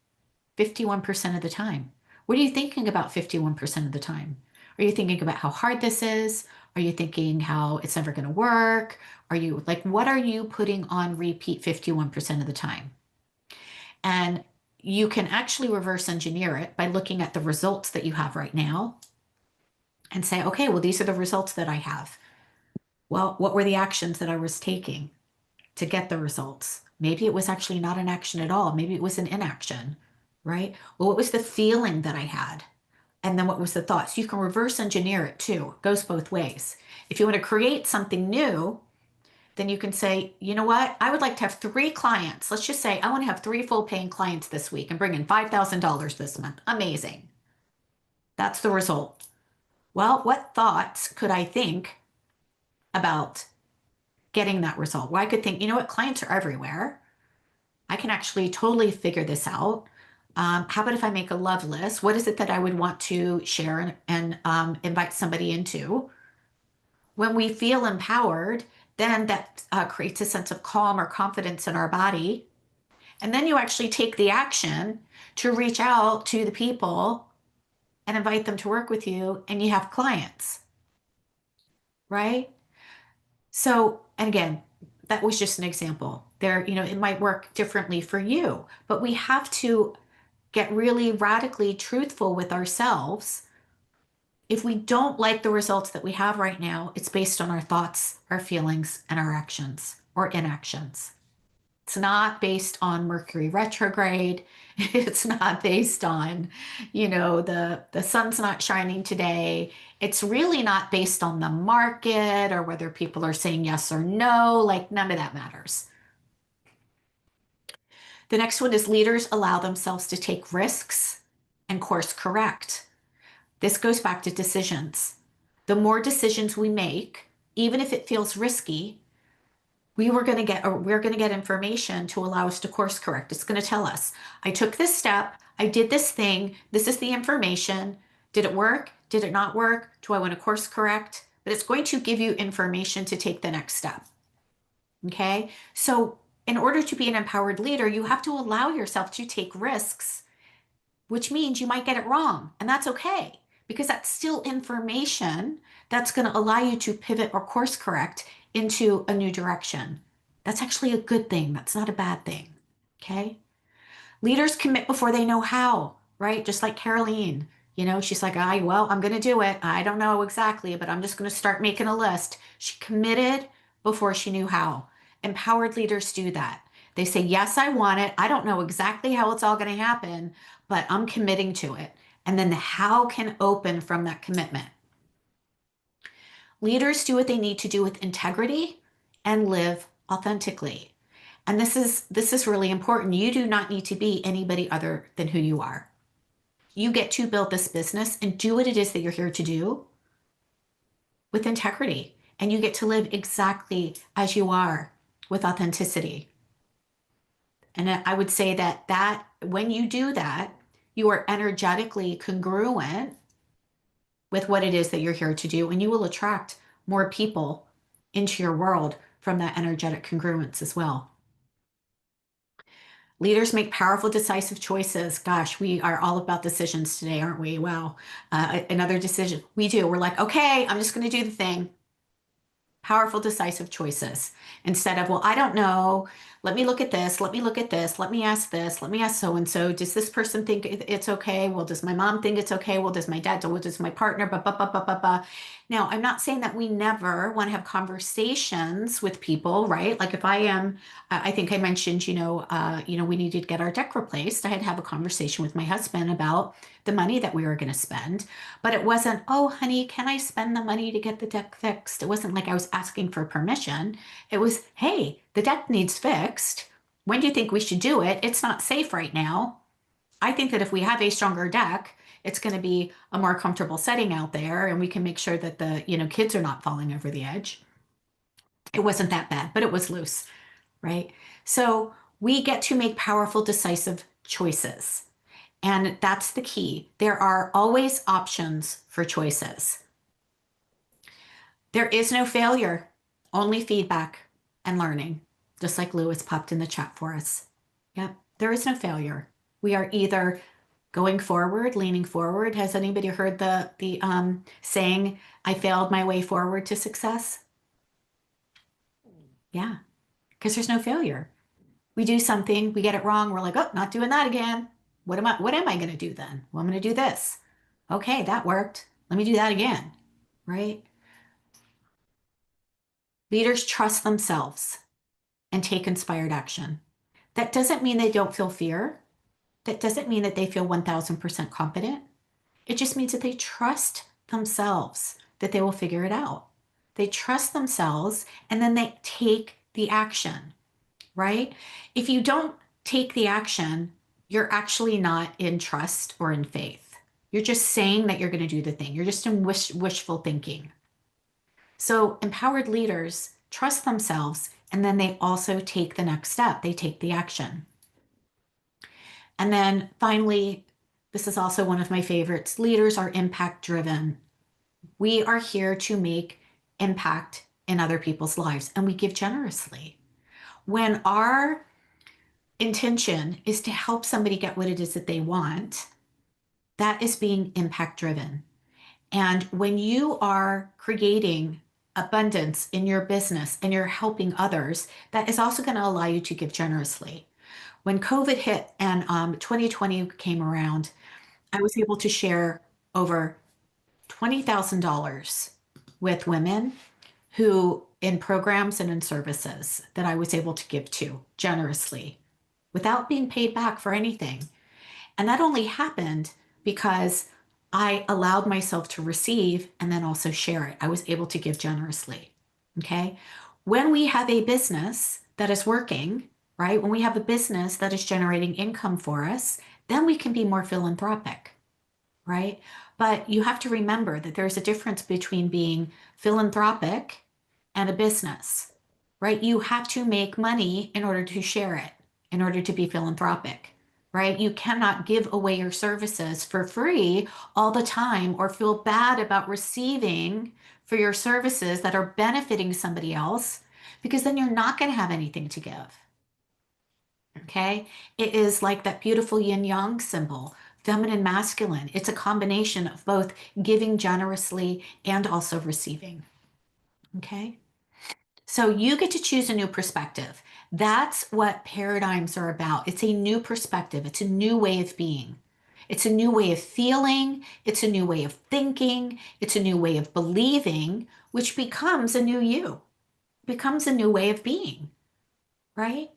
51% of the time? What are you thinking about 51% of the time? Are you thinking about how hard this is? Are you thinking how it's never going to work? Are you like, what are you putting on repeat 51% of the time? And you can actually reverse engineer it by looking at the results that you have right now and say, okay, well, these are the results that I have. Well, what were the actions that I was taking to get the results? Maybe it was actually not an action at all. Maybe it was an inaction, right? Well, what was the feeling that I had? And then what was the thoughts? You can reverse engineer it too. It goes both ways. If you want to create something new, then you can say, you know what? I would like to have three clients. Let's just say I want to have three full paying clients this week and bring in $5,000 this month. Amazing. That's the result. Well, what thoughts could I think about getting that result? Well, I could think, you know what, clients are everywhere. I can actually totally figure this out. How about if I make a love list? What is it that I would want to share and invite somebody into? When we feel empowered, then that creates a sense of calm or confidence in our body. And then you actually take the action to reach out to the people and invite them to work with you, and you have clients, right? So, and again, that was just an example. There, it might work differently for you, but we have to get really radically truthful with ourselves, if we don't like the results that we have right now, it's based on our thoughts, our feelings, and our actions or inactions. It's not based on Mercury retrograde. It's not based on, the sun's not shining today. It's really not based on the market or whether people are saying yes or no. Like none of that matters. The next one is leaders allow themselves to take risks and course correct. This goes back to decisions. The more decisions we make, even if it feels risky, we're going to get information to allow us to course correct. It's going to tell us, I took this step, I did this thing, this is the information. Did it work? Did it not work? Do I want to course correct? But it's going to give you information to take the next step. Okay? So, in order to be an empowered leader, you have to allow yourself to take risks, which means you might get it wrong. And that's okay because that's still information that's going to allow you to pivot or course correct into a new direction. That's actually a good thing. That's not a bad thing. Okay. Leaders commit before they know how, right? Just like Caroline, she's like, well, I'm going to do it. I don't know exactly, but I'm just going to start making a list. She committed before she knew how. Empowered leaders do that. They say, yes, I want it. I don't know exactly how it's all going to happen, but I'm committing to it. And then the how can open from that commitment. Leaders do what they need to do with integrity and live authentically. And this is really important. You do not need to be anybody other than who you are. You get to build this business and do what it is that you're here to do with integrity. And you get to live exactly as you are with authenticity. And I would say that when you do that, you are energetically congruent with what it is that you're here to do, and you will attract more people into your world from that energetic congruence as well. Leaders make powerful, decisive choices. Gosh, we are all about decisions today, aren't we? Wow. Another decision. We do. We're like, okay, I'm just going to do the thing. Powerful, decisive choices instead of, well, I don't know. Let me look at this. Let me look at this. Let me ask this. Let me ask so and so. Does this person think it's okay? Well, does my mom think it's okay? Well, does my dad? Well, does my partner? Ba. Now, I'm not saying that we never want to have conversations with people, right? Like if I am, I think I mentioned, we needed to get our deck replaced. I had to have a conversation with my husband about the money that we were going to spend. But it wasn't, oh, honey, can I spend the money to get the deck fixed? It wasn't like I was asking for permission. It was, hey, the deck needs fixed. When do you think we should do it? It's not safe right now. I think that if we have a stronger deck, it's going to be a more comfortable setting out there and we can make sure that the, kids are not falling over the edge. It wasn't that bad, but it was loose, right? So we get to make powerful, decisive choices. And that's the key. There are always options for choices. There is no failure, only feedback and learning, just like Lewis popped in the chat for us. Yep, there is no failure. We are either going forward, leaning forward. Has anybody heard the saying, I failed my way forward to success? Yeah, because there's no failure. We do something, we get it wrong, we're like, oh, not doing that again. What am I going to do then? Well, I'm going to do this. Okay, that worked. Let me do that again, right? Leaders trust themselves and take inspired action. That doesn't mean they don't feel fear. That doesn't mean that they feel 1000% competent. It just means that they trust themselves that they will figure it out. They trust themselves and then they take the action, right? If you don't take the action, you're actually not in trust or in faith. You're just saying that you're going to do the thing. You're just in wishful thinking. So empowered leaders trust themselves and then they also take the next step. They take the action. And then finally, this is also one of my favorites. Leaders are impact driven. We are here to make impact in other people's lives and we give generously. When our intention is to help somebody get what it is that they want, that is being impact driven. And when you are creating abundance in your business and you're helping others, that is also going to allow you to give generously. When COVID hit and 2020 came around, I was able to share over $20,000 with women who in programs and in services that I was able to give to generously without being paid back for anything. And that only happened because I allowed myself to receive and then also share it. I was able to give generously. Okay. When we have a business that is working, right? When we have a business that is generating income for us, then we can be more philanthropic, right? But you have to remember that there's a difference between being philanthropic and a business, right? You have to make money in order to share it, in order to be philanthropic, right? You cannot give away your services for free all the time or feel bad about receiving for your services that are benefiting somebody else because then you're not going to have anything to give. Okay. It is like that beautiful yin yang symbol, feminine, masculine. It's a combination of both giving generously and also receiving. Okay. So you get to choose a new perspective. That's what paradigms are about. It's a new perspective, it's a new way of being. It's a new way of feeling. It's a new way of thinking. It's a new way of believing, which becomes a new you, becomes a new way of being, right?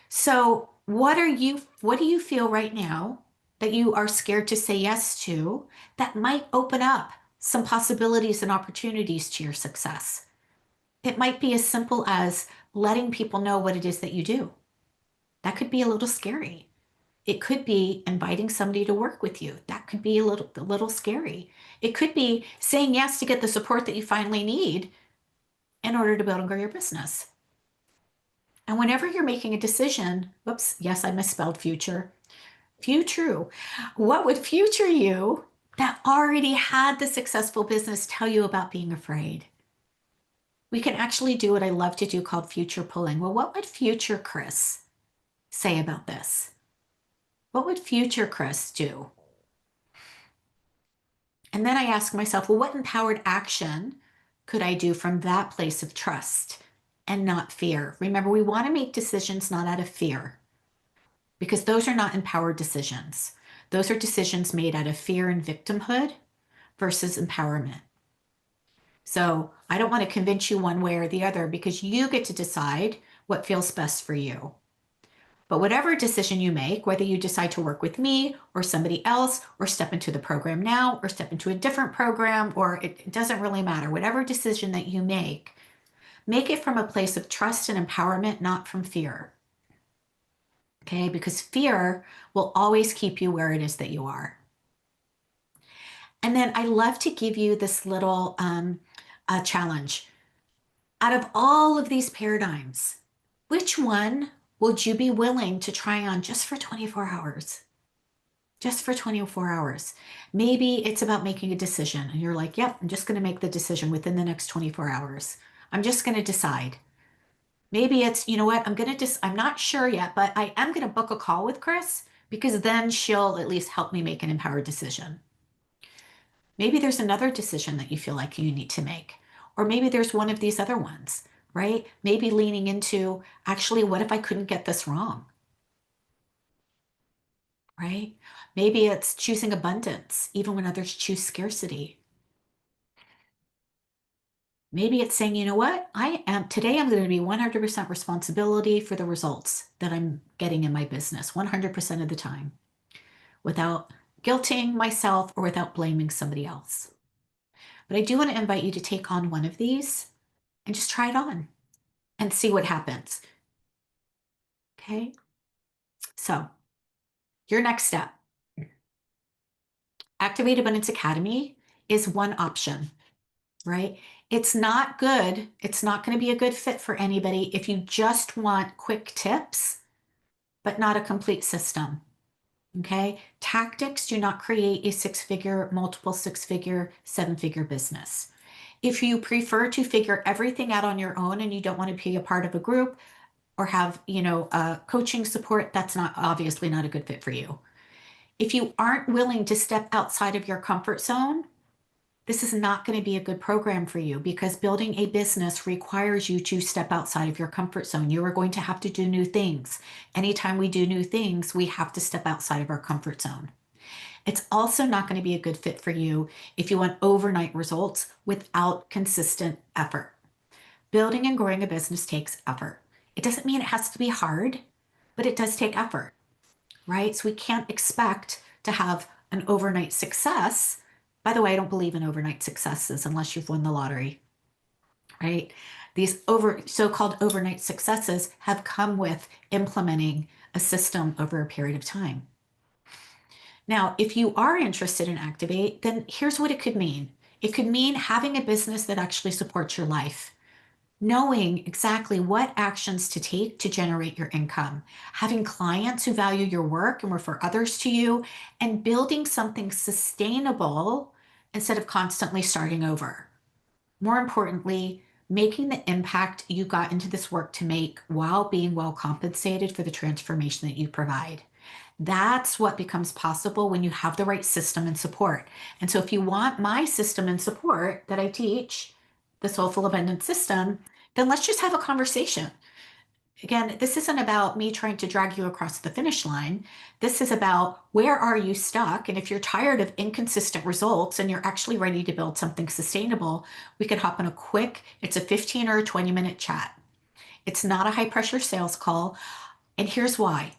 So, what do you feel right now that you are scared to say yes to that might open up some possibilities and opportunities to your success? It might be as simple as letting people know what it is that you do. That could be a little scary. It could be inviting somebody to work with you. That could be a little scary. It could be saying yes to get the support that you finally need in order to build and grow your business. And whenever you're making a decision, whoops, yes, I misspelled future. Future. What would future you that already had the successful business tell you about being afraid? We can actually do what I love to do called future pulling. Well, what would future Chris say about this? What would future Chris do? And then I ask myself, well, what empowered action could I do from that place of trust and not fear? Remember, we want to make decisions not out of fear because those are not empowered decisions. Those are decisions made out of fear and victimhood versus empowerment. So I don't want to convince you one way or the other because you get to decide what feels best for you. But whatever decision you make, whether you decide to work with me or somebody else, or step into the program now, or step into a different program, or it doesn't really matter. Whatever decision that you make it from a place of trust and empowerment, not from fear. Okay? Because fear will always keep you where it is that you are. And then I love to give you this little challenge. Out of all of these paradigms, which one would you be willing to try on just for 24 hours? Just for 24 hours. Maybe it's about making a decision and you're like, yep, I'm just going to make the decision within the next 24 hours. I'm just going to decide. Maybe it's, you know what, I'm not sure yet, but I am going to book a call with Chris because then she'll at least help me make an empowered decision. Maybe there's another decision that you feel like you need to make. Or maybe there's one of these other ones, right? Maybe leaning into actually, what if I couldn't get this wrong, right? Maybe it's choosing abundance, even when others choose scarcity. Maybe it's saying, you know what? Today I'm going to be 100% responsibility for the results that I'm getting in my business 100% of the time without guilting myself or without blaming somebody else. But I do want to invite you to take on one of these and just try it on and see what happens. Okay. So, your next step, Activate Abundance Academy is one option, right? It's not good. It's not going to be a good fit for anybody if you just want quick tips, but not a complete system. Okay. Tactics do not create a six-figure, multiple six-figure, seven-figure business. If you prefer to figure everything out on your own and you don't want to be a part of a group or have, coaching support, that's not obviously not a good fit for you. If you aren't willing to step outside of your comfort zone, This is not going to be a good program for you because building a business requires you to step outside of your comfort zone. You are going to have to do new things. Anytime we do new things, we have to step outside of our comfort zone. It's also not going to be a good fit for you if you want overnight results without consistent effort. Building and growing a business takes effort. It doesn't mean it has to be hard, but it does take effort, right? So we can't expect to have an overnight success. By the way, I don't believe in overnight successes unless you've won the lottery, right? These so-called overnight successes have come with implementing a system over a period of time. Now, if you are interested in Activate, then here's what it could mean. It could mean having a business that actually supports your life, knowing exactly what actions to take to generate your income, having clients who value your work and refer others to you, and building something sustainable instead of constantly starting over. More importantly, making the impact you got into this work to make while being well compensated for the transformation that you provide. That's what becomes possible when you have the right system and support. And so, if you want my system and support that I teach, the Soulful Abundance System, then let's just have a conversation. Again, this isn't about me trying to drag you across the finish line. This is about where are you stuck? And if you're tired of inconsistent results and you're actually ready to build something sustainable, we could hop on a quick, it's a 15 or a 20-minute chat. It's not a high pressure sales call. And here's why.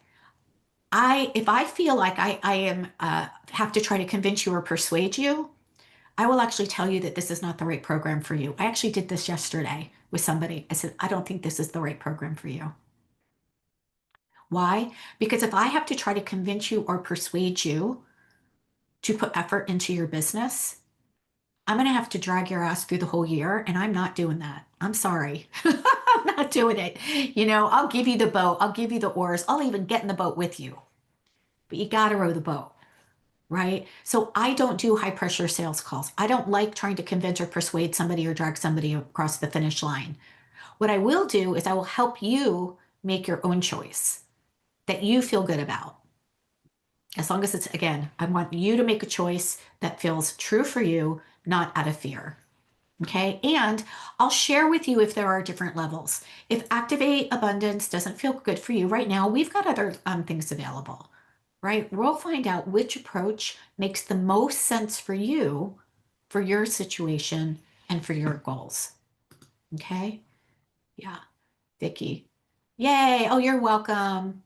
If I feel like I am have to try to convince you or persuade you, I will actually tell you that this is not the right program for you. I actually did this yesterday with somebody. I said, I don't think this is the right program for you. Why? Because if I have to try to convince you or persuade you to put effort into your business, I'm going to have to drag your ass through the whole year, and I'm not doing that. I'm sorry. I'm not doing it. I'll give you the boat, I'll give you the oars, I'll even get in the boat with you, but you got to row the boat. Right? So I don't do high pressure sales calls. I don't like trying to convince or persuade somebody or drag somebody across the finish line. What I will do is I will help you make your own choice that you feel good about. As long as it's, again, I want you to make a choice that feels true for you, not out of fear. Okay. And I'll share with you if there are different levels. If Activate Abundance doesn't feel good for you right now, we've got other things available, right? We'll find out which approach makes the most sense for you, for your situation, and for your goals. Okay. Yeah. Vicky. Yay. Oh, you're welcome.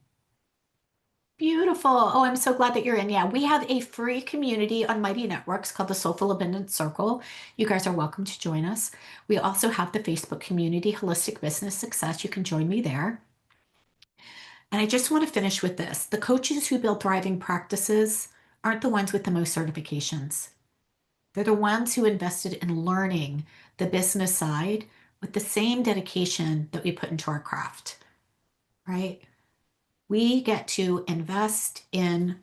Beautiful. Oh, I'm so glad that you're in. Yeah, we have a free community on Mighty Networks called the Soulful Abundance Circle. You guys are welcome to join us. We also have the Facebook community, Holistic Business Success. You can join me there. And I just want to finish with this. The coaches who build thriving practices aren't the ones with the most certifications. They're the ones who invested in learning the business side with the same dedication that we put into our craft, right? We get to invest in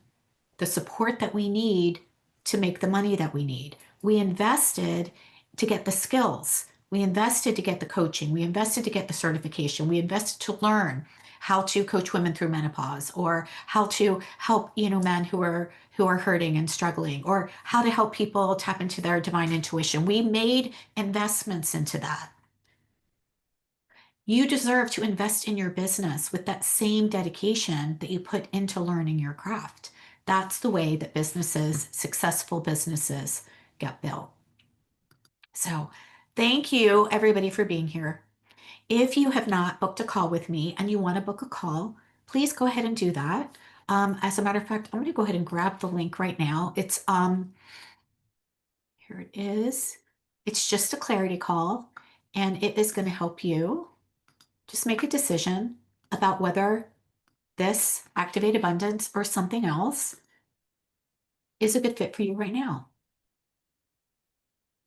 the support that we need to make the money that we need. We invested to get the skills. We invested to get the coaching. We invested to get the certification. We invested to learn how to coach women through menopause, or how to help, men who are hurting and struggling, or how to help people tap into their divine intuition. We made investments into that. You deserve to invest in your business with that same dedication that you put into learning your craft. That's the way that businesses, successful businesses, get built. So, thank you everybody for being here. If you have not booked a call with me and you want to book a call, please go ahead and do that. As a matter of fact, I'm going to go ahead and grab the link right now. It's here it is. It's just a clarity call, and it is going to help you just make a decision about whether this Activate Abundance or something else is a good fit for you right now.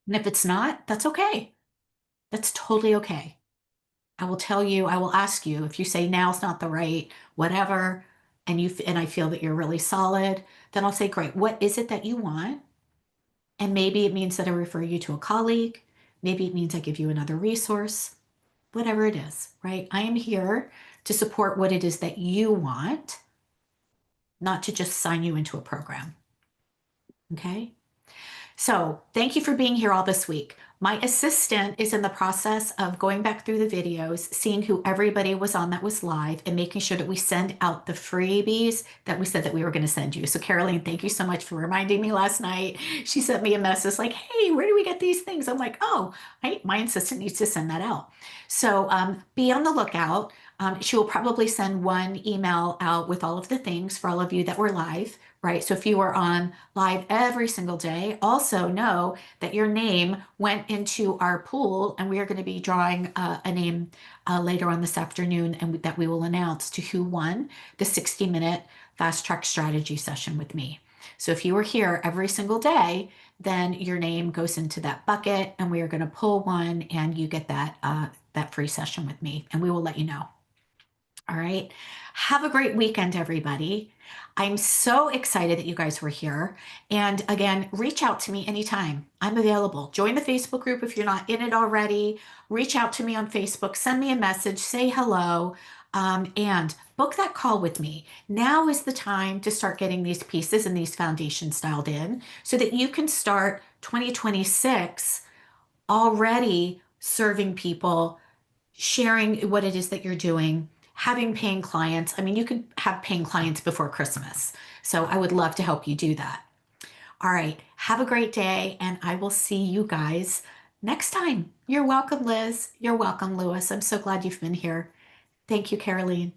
And if it's not, that's okay. That's totally okay. I will tell you, I will ask you if you say now's not the right, whatever, and I feel that you're really solid, then I'll say, great, what is it that you want? And maybe it means that I refer you to a colleague. Maybe it means I give you another resource, whatever it is, right? I am here to support what it is that you want, not to just sign you into a program. Okay. So thank you for being here all this week. My assistant is in the process of going back through the videos, seeing who everybody was on that was live, and making sure that we send out the freebies that we said that we were going to send you. So, Caroline, thank you so much for reminding me last night. She sent me a message like, hey, where do we get these things? I'm like, oh, my assistant needs to send that out. So be on the lookout. She will probably send one email out with all of the things for all of you that were live, right? So if you were on live every single day, also know that your name went into our pool, and we are going to be drawing a name later on this afternoon, and that we will announce to who won the 60-minute fast track strategy session with me. So if you were here every single day, then your name goes into that bucket, and we are going to pull one, and you get that free session with me, and we will let you know. All right. Have a great weekend, everybody. I'm so excited that you guys were here. And again, reach out to me anytime. I'm available. Join the Facebook group if you're not in it already. Reach out to me on Facebook, send me a message, say hello, and book that call with me. Now is the time to start getting these pieces and these foundations dialed in so that you can start 2026 already serving people, sharing what it is that you're doing, having paying clients. I mean, you could have paying clients before Christmas. So I would love to help you do that. All right. Have a great day, and I will see you guys next time. You're welcome, Liz. You're welcome, Lewis. I'm so glad you've been here. Thank you, Caroline.